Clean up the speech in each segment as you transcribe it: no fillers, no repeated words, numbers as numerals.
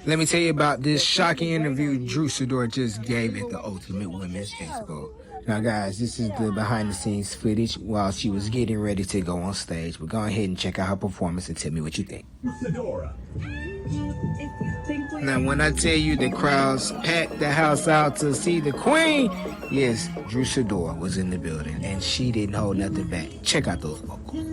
Let me tell you about this shocking interview Drew Sidor just gave at the Ultimate Women's Expo. Now, guys, this is the behind-the-scenes footage while she was getting ready to go on stage. But go ahead and check out her performance and tell me what you think. Now, when I tell you the crowds packed the house out to see the queen, yes, Drew Sidor was in the building, and she didn't hold nothing back. Check out those vocals.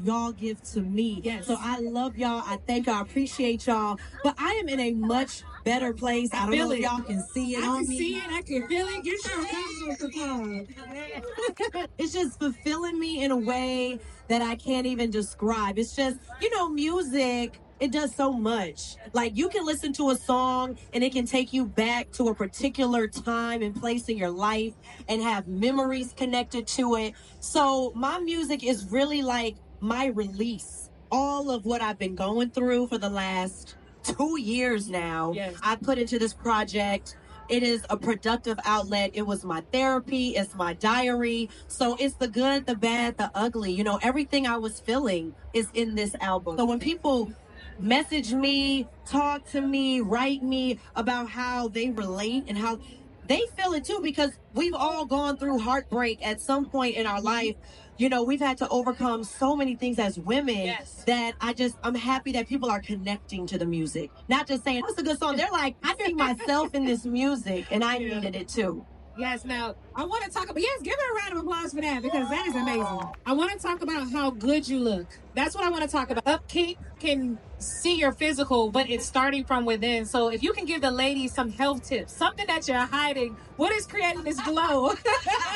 Y'all give to me. Yes. So I love y'all. I thank y'all. I appreciate y'all. But I am in a much better place. I don't know if y'all can see it on me. I can see it. I can feel it. Get your It's just fulfilling me in a way that I can't even describe. It's just, music, it does so much. Like, you can listen to a song and it can take you back to a particular time and place in your life and have memories connected to it. So my music is really like my release. All of what I've been going through for the last 2 years now, yes, I put into this project. It is a productive outlet. It was my therapy. It's my diary. So it's the good, the bad, the ugly. Everything I was feeling is in this album. So when people message me, talk to me, write me about how they relate and how they feel it too, because we've all gone through heartbreak at some point in our life. We've had to overcome so many things as women, yes, that I'm happy that people are connecting to the music. Not just saying, it's a good song. They're like, I see myself in this music and I needed it too. Yes, now, I want to talk about, yes, give her a round of applause for that, because that is amazing. I want to talk about how good you look. That's what I want to talk about. Upkeep can see your physical, but it's starting from within. So if you can give the ladies some health tips, something that you're hiding, what is creating this glow?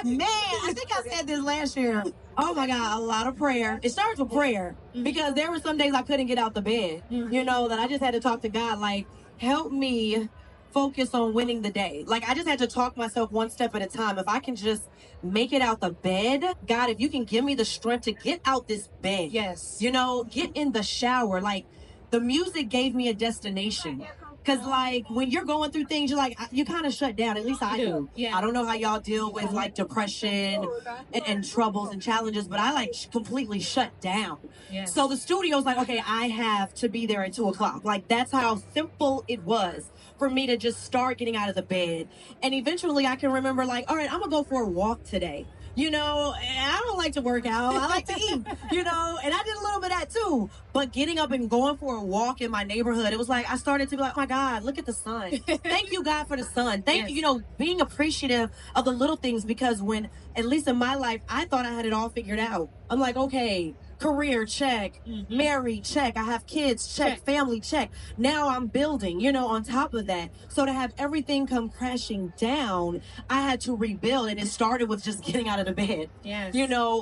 Man, I think I said this last year. Oh my God, a lot of prayer. It starts with prayer, because there were some days I couldn't get out the bed, that I just had to talk to God, like, help me focus on winning the day. Like, I just had to talk myself one step at a time. If I can just make it out the bed, God, if you can give me the strength to get out this bed. Yes. Get in the shower. Like, the music gave me a destination. Because, like, when you're going through things, you're like, you kind of shut down. At least I do. Yeah. I don't know how y'all deal with, like, depression and troubles and challenges, but I, like, completely shut down. Yes. So the studio's like, okay, I have to be there at 2 o'clock. Like, that's how simple it was for me to just start getting out of the bed. And eventually I can remember, like, all right, I'm going to go for a walk today. And I don't like to work out. I like to eat, and I did a little bit of that too. But getting up and going for a walk in my neighborhood, it was like, I started to be like, oh my God, look at the sun. Thank you, God, for the sun. Thank you, being appreciative of the little things, because when, at least in my life, I thought I had it all figured out. I'm like, okay, career, check. Married, check. I have kids, check. Family, check. Now I'm building, on top of that. So to have everything come crashing down, I had to rebuild. And it started with just getting out of the bed. Yes.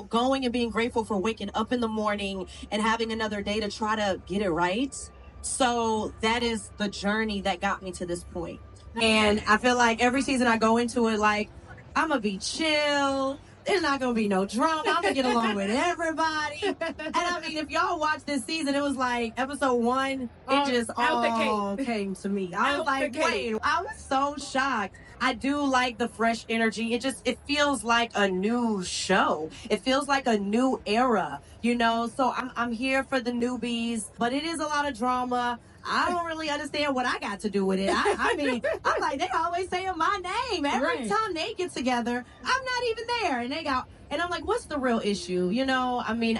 Going and being grateful for waking up in the morning and having another day to try to get it right. So that is the journey that got me to this point. And I feel like every season I go into it like, I'm going to be chill. There's not going to be no drama. I'm going to get along with everybody. And I mean, if y'all watch this season, it was like episode 1, it just all came to me. I was like, wait, I was so shocked. I do like the fresh energy. It feels like a new show. It feels like a new era, So I'm here for the newbies, but it is a lot of drama. I don't really understand what I got to do with it. I mean, I'm like, they always saying my name. Every time they get together, I'm not even there. And I'm like, what's the real issue? I mean,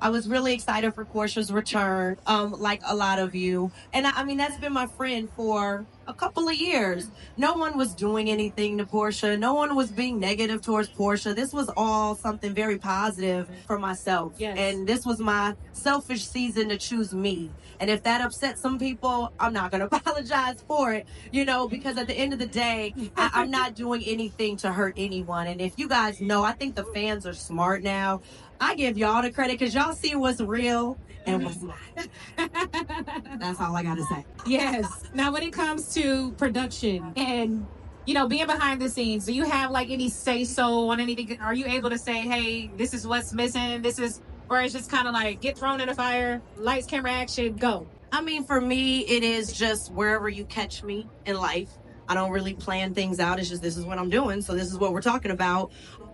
I was really excited for Porsha's return, like a lot of you. And I mean, that's been my friend for a couple of years. No one was doing anything to Porsha. No one was being negative towards Porsha. This was all something very positive for myself. Yes. And this was my selfish season to choose me. And if that upsets some people, I'm not going to apologize for it, because at the end of the day, I'm not doing anything to hurt anyone. And if you guys know, I think the fans are smart now. I give y'all the credit because y'all see what's real and what's not. That's all I got to say. Yes. Now, when it comes to production and, being behind the scenes, do you have like any say-so on anything? Are you able to say, hey, this is what's missing? Or it's just kind of like get thrown in the fire, lights, camera, action, go? I mean, for me, it is just wherever you catch me in life. I don't really plan things out. It's just, this is what I'm doing, so this is what we're talking about.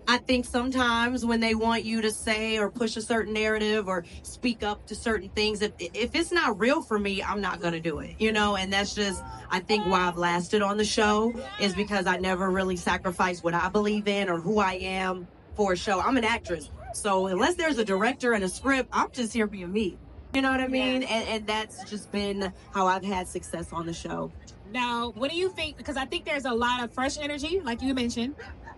I think sometimes when they want you to say or push a certain narrative or speak up to certain things, if it's not real for me, I'm not going to do it, and that's just, I think, why I've lasted on the show, is because I never really sacrificed what I believe in or who I am for a show. I'm an actress, so unless there's a director and a script, I'm just here being me. You know what I mean? And that's just been how I've had success on the show. Now, what do you think? Because I think there's a lot of fresh energy, like you mentioned.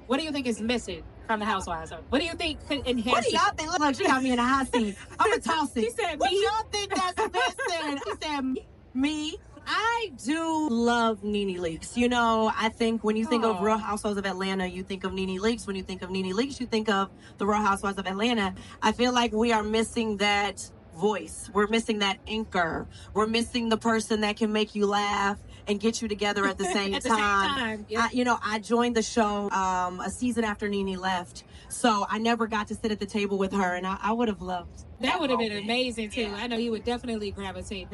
What do you think is missing from the Housewives? What do you think could enhance What do y'all think? Look, she got me in a hot seat. I'm going to toss it. She said What me. y'all think that's missing? She said me. I do love Nene Leakes. I think when you think of Real Housewives of Atlanta, you think of Nene Leakes. When you think of Nene Leakes, you think of the Real Housewives of Atlanta. I feel like we are missing that voice. We're missing that anchor. We're missing the person that can make you laugh and get you together at the same At the time. same time, yeah. I joined the show a season after Nene left, so I never got to sit at the table with her, and I would have loved That would have been amazing too. I know you would definitely gravitate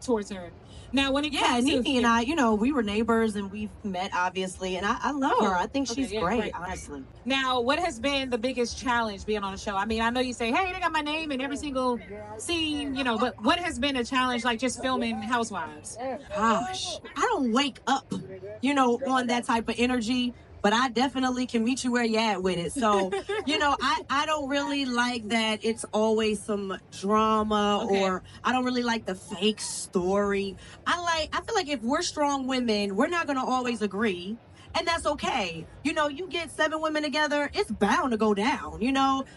towards her. Now, when it comes to Nene and I, we were neighbors and we've met, obviously, and I love her. I think she's great, honestly. Now, what has been the biggest challenge being on the show? I mean, I know you say, hey, they got my name in every single scene, but what has been a challenge, like just filming Housewives? Gosh, I don't wake up, on that type of energy, but I definitely can meet you where you're at with it. So, I don't really like that it's always some drama, or I don't really like the fake story. I feel like if we're strong women, we're not going to always agree. And that's okay. You get 7 women together, it's bound to go down,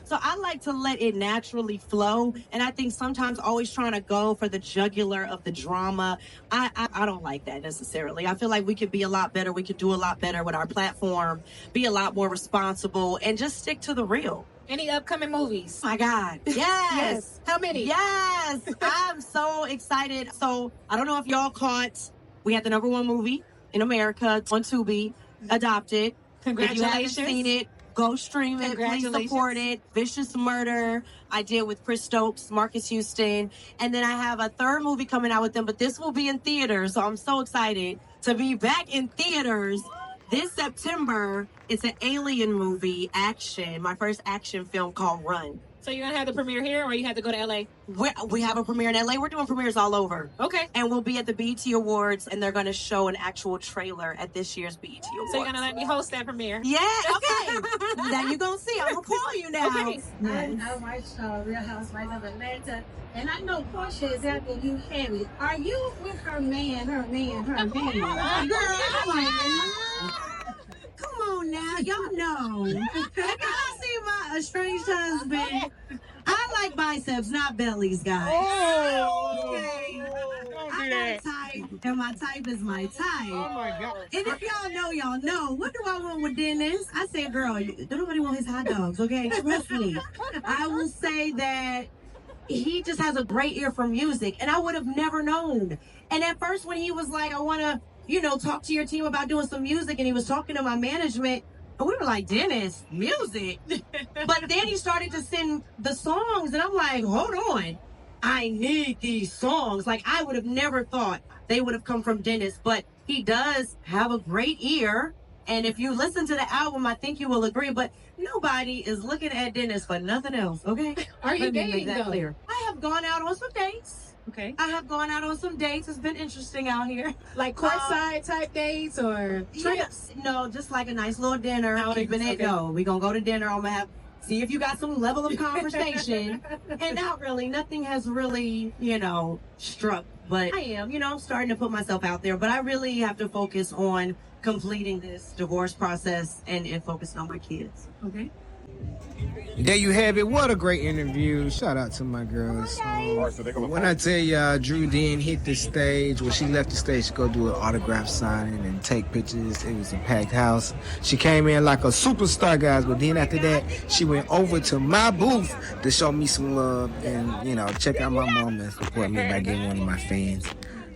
So I like to let it naturally flow. And I think sometimes always trying to go for the jugular of the drama, I don't like that necessarily. I feel like we could be a lot better. We could do a lot better with our platform, be a lot more responsible, and just stick to the real. Any upcoming movies? Oh my God. Yes. Yes. How many? Yes. I'm so excited. So I don't know if y'all caught, we had the #1 movie in America on Tubi, Adopted. Congratulations. If you haven't seen it, go stream it. Please support it. Vicious Murder. I did with Chris Stokes, Marcus Houston. And then I have a 3rd movie coming out with them, but this will be in theaters. So I'm so excited to be back in theaters this September. It's an alien movie, action. My first action film called Run. So you're going to have the premiere here, or you have to go to LA? We have a premiere in LA. We're doing premieres all over. Okay. And we'll be at the BET Awards, and they're going to show an actual trailer at this year's BET Awards. So you're going to let me host that premiere? Yeah, okay. Now you're going to see. I'm going to call you now. Okay. I watch Real Housewives of Atlanta, and I know Portia is after you heavy. Are you with her man? Come on now, y'all know. I see my estranged husband. I like biceps, not bellies, guys. Okay. I got a type, and my type is my type. Oh my God. And if y'all know. What do I want with Dennis? I said, girl, don't nobody want his hot dogs, okay? Trust me. I will say that he just has a great ear for music, and I would have never known. And at first, when he was like, I want to, talk to your team about doing some music, and he was talking to my management, and we were like, Dennis, music? But then he started to send the songs, and I'm like, hold on. I need these songs. Like, I would have never thought they would have come from Dennis, but he does have a great ear. And if you listen to the album, I think you will agree, but nobody is looking at Dennis for nothing else, okay? Are you Let me make dating, that though? clear. I have gone out on some dates. Okay. I have gone out on some dates. It's been interesting out here. Like courtside type dates or trips? No, just like a nice little dinner. Outings, Keeping it. okay. No, we're going to go to dinner. I'm going to see if you got some level of conversation. And not really. Nothing has really, struck. But I am, starting to put myself out there. But I really have to focus on completing this divorce process and focus on my kids. Okay. There you have it. What a great interview. Shout out to my girls. When I tell y'all, Drew didn't hit the stage, when she left the stage to go do an autograph signing and take pictures, it was a packed house. She came in like a superstar, guys, but then after that, she went over to my booth to show me some love and, check out my mom and support me by getting one of my fans.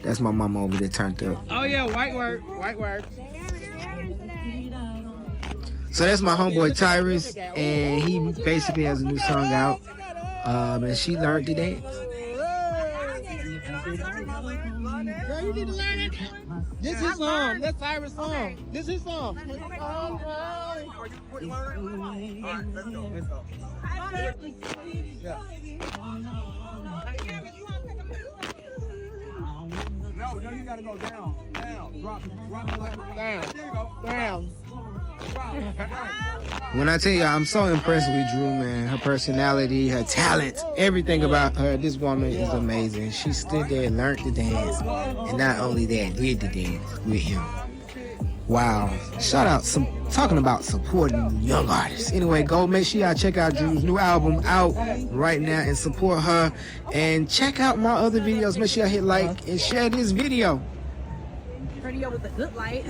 That's my mama over there turned up. Oh yeah, white work. So that's my homeboy Tyrus, and he basically has a new song out, and she learned to dance. Girl, you need to learn it. This is song. That's Cyrus' song. This is song. No, you gotta go down. Drop it Down. Down. Drop. When I tell you, I'm so impressed with Drew, man. Her personality, her talent, everything about her. This woman is amazing. She stood there and learned to dance. And not only that, did the dance with him. Wow. Shout out, talking about supporting young artists. Anyway, go make sure y'all check out Drew's new album out right now and support her. And check out my other videos. Make sure y'all hit like and share this video. Pretty with a good light.